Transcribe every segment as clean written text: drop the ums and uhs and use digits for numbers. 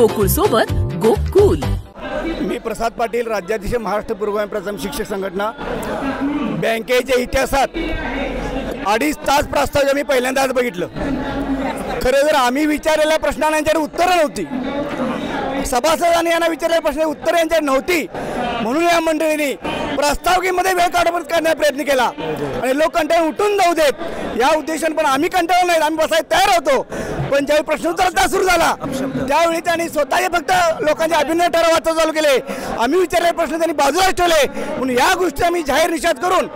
गोकुळ सोबत गोकुल। मी प्रसाद पाटील, राज्याध्यक्ष महाराष्ट्र पूर्व प्रथम शिक्षक संघटना। बँकेच्या इतिहासात 2.5 तास प्रस्ताव मी पहिल्यांदाच बघितलं। खरं जर आम्ही विचारलेल्या प्रश्नांना यांच्याकडे उत्तरं नव्हती, सभासदांनी यांना विचारलेल्या प्रश्नांची उत्तरं यांच्याकडे नव्हती, म्हणून या मंडळींनी प्रस्तावकीमध्ये वेळ काढण्याचा प्रयत्न केला आणि लोक कंटाळून उठून जाऊ देत या उद्देशाने। पण आम्ही कंटाळलो नाही, आम्ही बसायला तयार होतो। पण ज्यावेळी प्रश्नोत्तराचा तास सुरू झाला त्यावेळी त्यांनी स्वतःचे फक्त लोकांचे अभिनय ठरावाचं चालू केले। आम्ही विचारलेले प्रश्न त्यांनी बाजूला ठेवले, म्हणून या गोष्टी आम्ही जाहीर निषेध करून,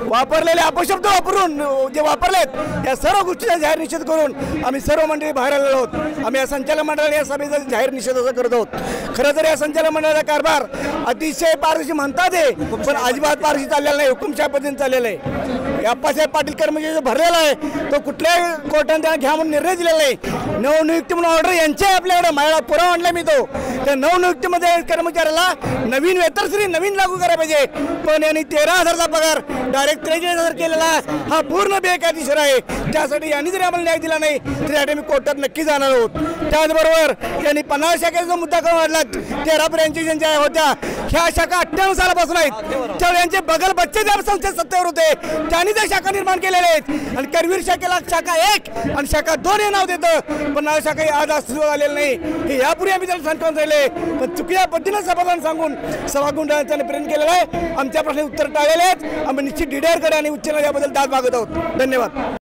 वापरलेले अपशब्द वापरून जे वापरलेत या सर्व गोष्टीचा जाहीर निषेध करून आम्ही सर्व मंडळी बाहेर आलेलो आहोत। आम्ही या संचालक मंडळाने या सभेचा जाहीर निषेध असं करत आहोत। खरं तर या संचालक मंडळाचा कारभार अतिशय पारदर्शी म्हणतात आहे, पण अजिबात पारदर्शी चाललेला नाही, हुकुमशाही पद्धतीने चाललेलं आहे। अप्पासाहेब पाटील कर्मचारी जो भरलेला आहे तो कुठल्याही कोर्टाने त्यांना घ्या म्हणून निर्णय दिलेला नाही। नवनियुक्ती म्हणून ऑर्डर यांचे आपल्याकडे मला पुरावा आणला मी तो। त्या नवनियुक्तीमध्ये कर्मचाऱ्याला नवीन वेतनश्री नवीन लागू करायला पाहिजे, पण यांनी 13,000चा पगार डायरेक्ट 43,000 केलेला हा पूर्ण बेकायदेशीर आहे। त्यासाठी यांनी जरी आम्हाला न्याय दिला नाही तरी यासाठी मी कोर्टात नक्की जाणार आहोत। त्याचबरोबर यांनी 50 शाखेचा मुद्दा करून वाढला, 13 ब्रँचेस ज्यांच्या होत्या ह्या शाखा 98 सालापासून आहेत। त्यावेळी यांचे बगल बच्चे ज्या संस्थेत सत्तेवर होते त्यांनी त्या शाखा निर्माण केलेल्या आहेत आणि करवीर शाखेला शाखा 1 आणि शाखा 2 हे नाव देतं, पण नाव शाखा आज अस्तित्वात आलेलं नाही। हे यापूर्वी आम्ही त्याला सांगून राहिले, पण चुकीच्या पद्धतीनं सभासदांना सांगून सभागृहाने त्याने प्रेरण केलेलं आहे। आमच्या प्रश्नाचे उत्तर टाळलेले आहेत। आम्ही निश्चित DDR कडे आणि उच्च न्यायालयाबद्दल दाद मागत आहोत। धन्यवाद।